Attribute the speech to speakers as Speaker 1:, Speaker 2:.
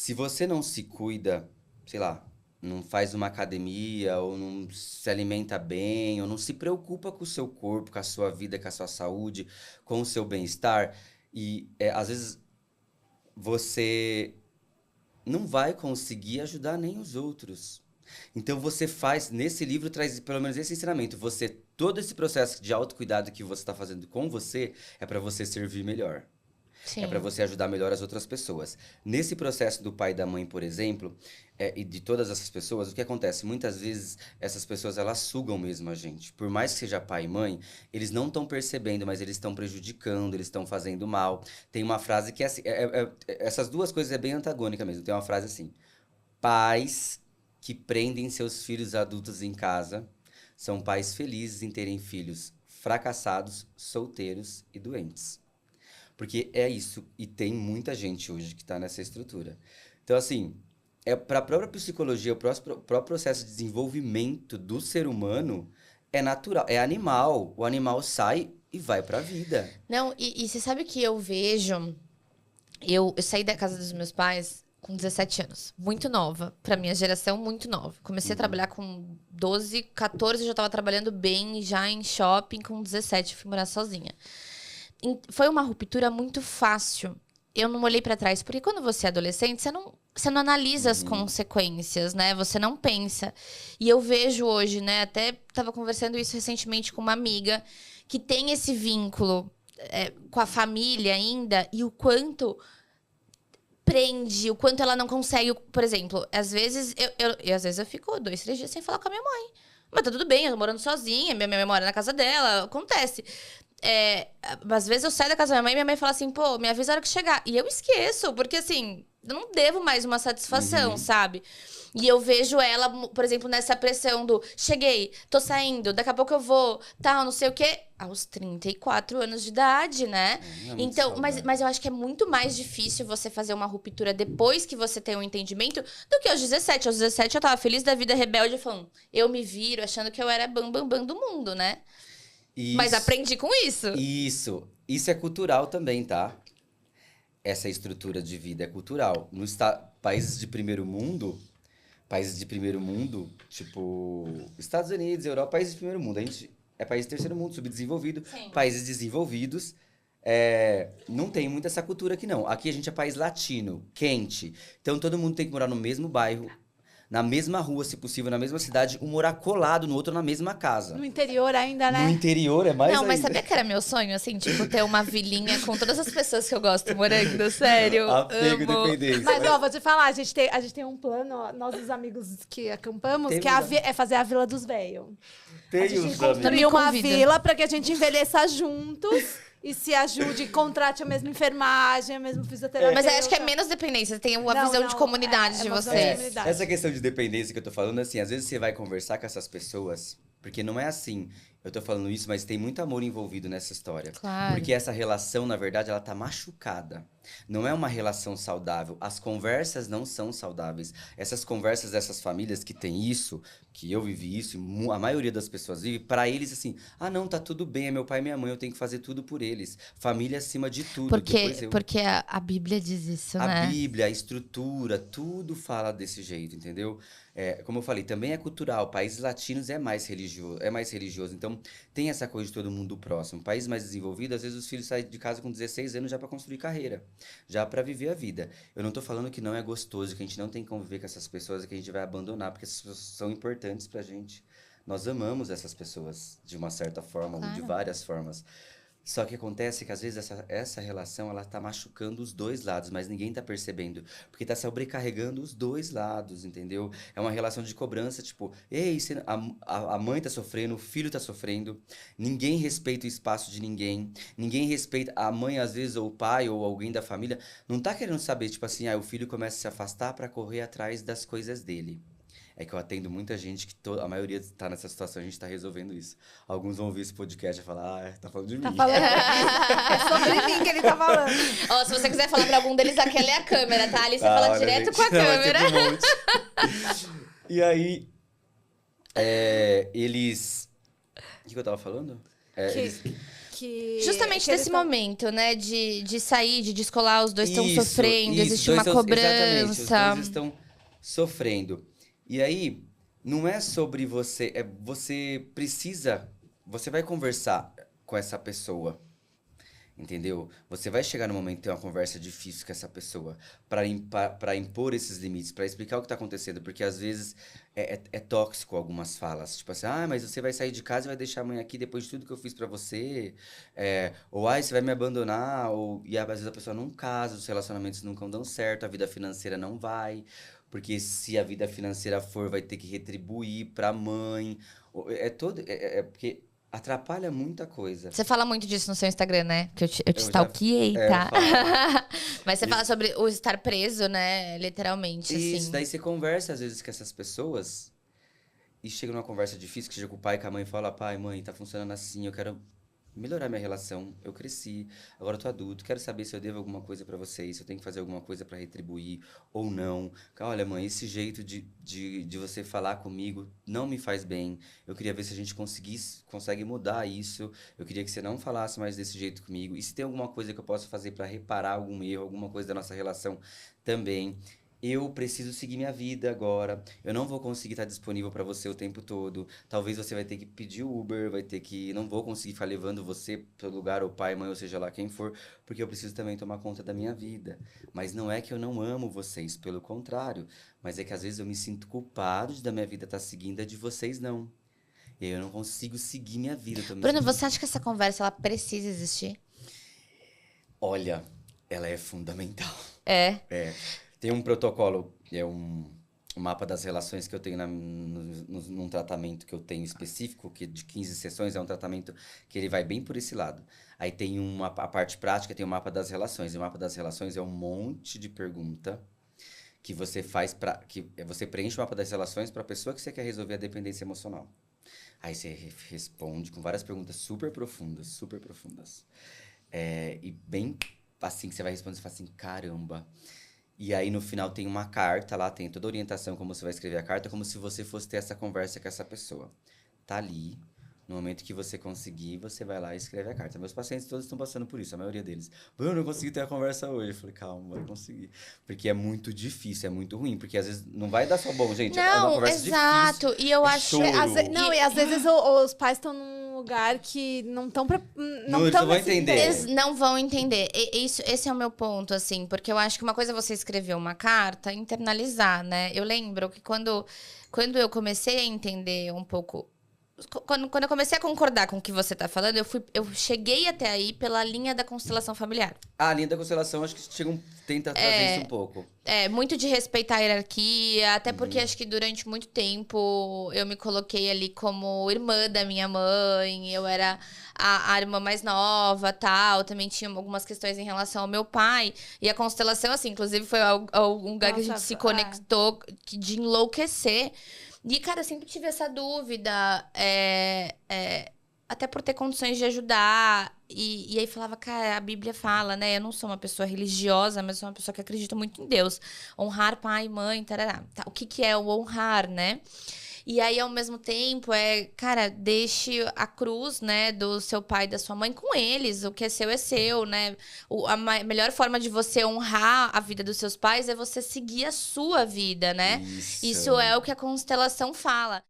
Speaker 1: Se você não se cuida, sei lá, não faz uma academia, ou não se alimenta bem, ou não se preocupa com o seu corpo, com a sua vida, com a sua saúde, com o seu bem-estar, e às vezes você não vai conseguir ajudar nem os outros. Então você faz, nesse livro traz pelo menos esse ensinamento, todo esse processo de autocuidado que você está fazendo com você, é para você servir melhor. É para
Speaker 2: Sim.
Speaker 1: você ajudar melhor as outras pessoas. Nesse processo do pai e da mãe, por exemplo, e de todas essas pessoas, o que acontece? Muitas vezes essas pessoas elas sugam mesmo a gente. Por mais que seja pai e mãe, eles não estão percebendo, mas eles estão prejudicando, eles estão fazendo mal. Tem uma frase que é assim, essas duas coisas é bem antagônica mesmo. Tem uma frase assim: pais que prendem seus filhos adultos em casa são pais felizes em terem filhos fracassados, solteiros e doentes. Porque é isso, e tem muita gente hoje que está nessa estrutura. Então, assim, para a própria psicologia, próprio processo de desenvolvimento do ser humano é natural, é animal. O animal sai e vai para a vida.
Speaker 2: Não, e você sabe que eu vejo... Eu saí da casa dos meus pais com 17 anos. Muito nova. Pra minha geração, muito nova. Comecei a trabalhar com 12, 14, já estava trabalhando bem, já em shopping. Com 17, fui morar sozinha. Foi uma ruptura muito fácil. Eu não olhei pra trás, porque quando você é adolescente, você não analisa as consequências, né? Você não pensa. E eu vejo hoje, né? Até tava conversando isso recentemente com uma amiga que tem esse vínculo com a família ainda, e o quanto prende, o quanto ela não consegue. Por exemplo, às vezes às vezes eu fico 2, 3 dias sem falar com a minha mãe. Mas tá tudo bem, eu tô morando sozinha, minha mãe mora na casa dela, acontece. Às vezes eu saio da casa da minha mãe e minha mãe fala assim, pô, me avisa a hora que chegar. E eu esqueço, porque assim, eu não devo mais uma satisfação, sabe? E eu vejo ela, por exemplo, nessa pressão do cheguei, tô saindo, daqui a pouco eu vou, tal, não sei o quê. Aos 34 anos de idade, né?
Speaker 1: É muito
Speaker 2: Então,
Speaker 1: saudável.
Speaker 2: mas eu acho que é muito mais difícil você fazer uma ruptura depois que você tem um entendimento do que aos 17. Aos 17 eu tava feliz da vida, rebelde, falando, eu me viro, achando que eu era bam do mundo, né? Mas
Speaker 1: Isso,
Speaker 2: aprendi com isso.
Speaker 1: isso é cultural também, tá? Essa estrutura de vida é cultural. Países de primeiro mundo, tipo Estados Unidos, Europa, países de primeiro mundo. A gente é país de terceiro mundo, subdesenvolvido.
Speaker 2: Sim.
Speaker 1: Países desenvolvidos, não tem muito essa cultura aqui, não. Aqui a gente é país latino, quente. Então todo mundo tem que morar no mesmo bairro, na mesma rua, se possível, na mesma cidade, um morar colado no outro na mesma casa.
Speaker 3: No interior ainda,
Speaker 1: No
Speaker 3: né?
Speaker 1: interior é mais
Speaker 2: Não, mas
Speaker 1: ainda.
Speaker 2: sabia que era meu sonho, assim, tipo, ter uma vilinha com todas as pessoas que eu gosto morando? Sério,
Speaker 1: Apego e
Speaker 2: amo.
Speaker 1: dependência.
Speaker 3: Mas, ó, vou te falar, a gente tem um plano, ó, nós os amigos que acampamos,
Speaker 1: Temos
Speaker 3: que é fazer a Vila dos Velhos. A
Speaker 1: Tem
Speaker 3: gente
Speaker 1: os
Speaker 3: construir
Speaker 2: Me
Speaker 3: uma
Speaker 2: convida.
Speaker 3: vila pra que a gente envelheça juntos e se ajude, contrate a mesma enfermagem, a mesma fisioterapeuta.
Speaker 2: Mas aí acho que é menos dependência, tem uma
Speaker 3: Não,
Speaker 2: visão
Speaker 3: não,
Speaker 2: de comunidade de
Speaker 3: uma visão
Speaker 2: vocês.
Speaker 3: de comunidade.
Speaker 1: Essa questão de dependência que eu tô falando, assim, às vezes você vai conversar com essas pessoas, porque não é assim, eu tô falando isso, mas tem muito amor envolvido nessa história.
Speaker 2: Claro.
Speaker 1: Porque essa relação, na verdade, ela tá machucada. Não é uma relação saudável. As conversas não são saudáveis. Essas conversas dessas famílias que tem isso, que eu vivi isso, e a maioria das pessoas vive, pra eles, assim, ah, não, tá tudo bem, é meu pai e minha mãe, eu tenho que fazer tudo por eles. Família acima de tudo. Depois
Speaker 2: Porque a Bíblia diz isso,
Speaker 1: a
Speaker 2: né?
Speaker 1: Bíblia, a estrutura, tudo fala desse jeito, entendeu? Como eu falei, também é cultural. Países latinos é mais religioso. Então, tem essa coisa de todo mundo próximo. País mais desenvolvido, às vezes os filhos saem de casa com 16 anos já para construir carreira, já para viver a vida. Eu não tô falando que não é gostoso, que a gente não tem que conviver com essas pessoas e que a gente vai abandonar, porque essas pessoas são importantes pra gente. Nós amamos essas pessoas de uma certa forma, ou de
Speaker 2: Claro.
Speaker 1: várias formas. Só que acontece que às vezes essa relação ela tá machucando os dois lados, mas ninguém tá percebendo, porque tá sobrecarregando os dois lados, entendeu? É uma relação de cobrança, tipo, ei, a mãe tá sofrendo, o filho tá sofrendo, ninguém respeita o espaço de ninguém, ninguém respeita, a mãe às vezes, ou o pai, ou alguém da família, não tá querendo saber, tipo assim, o filho começa a se afastar pra correr atrás das coisas dele. É que eu atendo muita gente que a maioria tá nessa situação, a gente tá resolvendo isso. Alguns vão ouvir esse podcast e falar, tá falando de
Speaker 3: Tá
Speaker 1: mim.
Speaker 3: falando. É sobre mim que ele tá falando.
Speaker 2: Ó, se você quiser falar pra algum deles, aquela é a câmera, tá? Ali você
Speaker 1: Da
Speaker 2: fala
Speaker 1: hora,
Speaker 2: direto
Speaker 1: gente.
Speaker 2: com a
Speaker 1: Não, é
Speaker 2: câmera.
Speaker 1: sempre um monte. E aí, eles... O que eu tava falando?
Speaker 3: Que-
Speaker 1: Eles...
Speaker 3: que...
Speaker 2: Justamente
Speaker 3: que eles
Speaker 2: nesse
Speaker 3: tão-
Speaker 2: momento, né? De sair, de descolar, os dois estão
Speaker 1: Isso,
Speaker 2: sofrendo,
Speaker 1: isso,
Speaker 2: existe
Speaker 1: dois
Speaker 2: uma
Speaker 1: estão- exatamente, os
Speaker 2: cobrança.
Speaker 1: dois estão sofrendo. E aí, não é sobre você, você vai conversar com essa pessoa, entendeu? Você vai chegar no momento de ter uma conversa difícil com essa pessoa para impor esses limites, para explicar o que tá acontecendo, porque às vezes é tóxico algumas falas, tipo assim, ah, mas você vai sair de casa e vai deixar a mãe aqui depois de tudo que eu fiz pra você, ou ai, você vai me abandonar, e às vezes a pessoa não casa, os relacionamentos nunca dão certo, a vida financeira não vai, porque se a vida financeira for, vai ter que retribuir pra mãe, porque atrapalha muita coisa.
Speaker 2: Você fala muito disso no seu Instagram, né? Que eu te
Speaker 1: Eu já,
Speaker 2: stalkeei,
Speaker 1: eu
Speaker 2: tá?
Speaker 1: falo.
Speaker 2: Mas você fala sobre o estar preso, né? Literalmente,
Speaker 1: Isso,
Speaker 2: assim.
Speaker 1: daí você conversa às vezes com essas pessoas e chega numa conversa difícil, que chega com o pai, com a mãe e fala, pai, mãe, tá funcionando assim, eu quero melhorar minha relação, eu cresci, agora eu tô adulto, quero saber se eu devo alguma coisa pra vocês, se eu tenho que fazer alguma coisa pra retribuir ou não. Olha, mãe, esse jeito de você falar comigo não me faz bem, eu queria ver se a gente consegue mudar isso, eu queria que você não falasse mais desse jeito comigo, e se tem alguma coisa que eu possa fazer pra reparar algum erro, alguma coisa da nossa relação também. Eu preciso seguir minha vida agora. Eu não vou conseguir estar disponível para você o tempo todo. Talvez você vai ter que pedir Uber, vai ter que. Não vou conseguir ficar levando você para o lugar, ou pai, mãe, ou seja lá quem for, porque eu preciso também tomar conta da minha vida. Mas não é que eu não amo vocês, pelo contrário. Mas é que às vezes eu me sinto culpado de da minha vida estar seguindo, a de vocês não. E aí eu não consigo seguir minha vida. Eu tô me
Speaker 2: Bruno,
Speaker 1: sentindo-
Speaker 2: você acha que essa conversa ela precisa existir?
Speaker 1: Olha, ela é fundamental.
Speaker 2: É.
Speaker 1: É, tem um protocolo, um mapa das relações que eu tenho num tratamento que eu tenho específico, que de 15 sessões é um tratamento que ele vai bem por esse lado. Aí tem a parte prática, tem o mapa das relações. E o mapa das relações é um monte de pergunta que você faz você preenche o mapa das relações para a pessoa que você quer resolver a dependência emocional. Aí você responde com várias perguntas super profundas, super profundas. E bem assim que você vai responder, você fala assim, caramba. E aí no final tem uma carta lá, tem toda a orientação como você vai escrever a carta, como se você fosse ter essa conversa com essa pessoa. Tá ali. No momento que você conseguir, você vai lá e escreve a carta. Meus pacientes todos estão passando por isso, a maioria deles. Bruno, eu não consegui ter a conversa hoje. Eu falei, calma, vai conseguir. Porque é muito difícil, é muito ruim. Porque às vezes não vai dar só bom, gente. É uma
Speaker 2: Não,
Speaker 1: conversa
Speaker 2: exato.
Speaker 1: difícil.
Speaker 2: E eu
Speaker 1: É
Speaker 2: acho.
Speaker 1: choro.
Speaker 3: Não, e às vezes os pais estão num lugar que não estão...
Speaker 1: Não, eles não vão entender.
Speaker 2: Eles não vão entender. Esse é o meu ponto, assim, porque eu acho que uma coisa é você escrever uma carta, internalizar, né? Eu lembro que quando eu comecei a entender um pouco. Quando eu comecei a concordar com o que você tá falando, eu cheguei até aí pela linha da constelação familiar.
Speaker 1: A linha da constelação, acho que tenta trazer isso um pouco.
Speaker 2: Muito de respeitar a hierarquia, até porque acho que durante muito tempo eu me coloquei ali como irmã da minha mãe, eu era a irmã mais nova, tal, também tinha algumas questões em relação ao meu pai, e a constelação, assim, inclusive foi um lugar que a gente se conectou de enlouquecer. E, cara, eu sempre tive essa dúvida, até por ter condições de ajudar. E aí falava, cara, a Bíblia fala, né? Eu não sou uma pessoa religiosa, mas sou uma pessoa que acredita muito em Deus. Honrar pai, mãe, tarará. Tá, o que é o honrar, né? E aí, ao mesmo tempo, cara, deixe a cruz, né, do seu pai e da sua mãe com eles. O que é seu, né? A melhor forma de você honrar a vida dos seus pais é você seguir a sua vida, né? Isso é o que a constelação fala.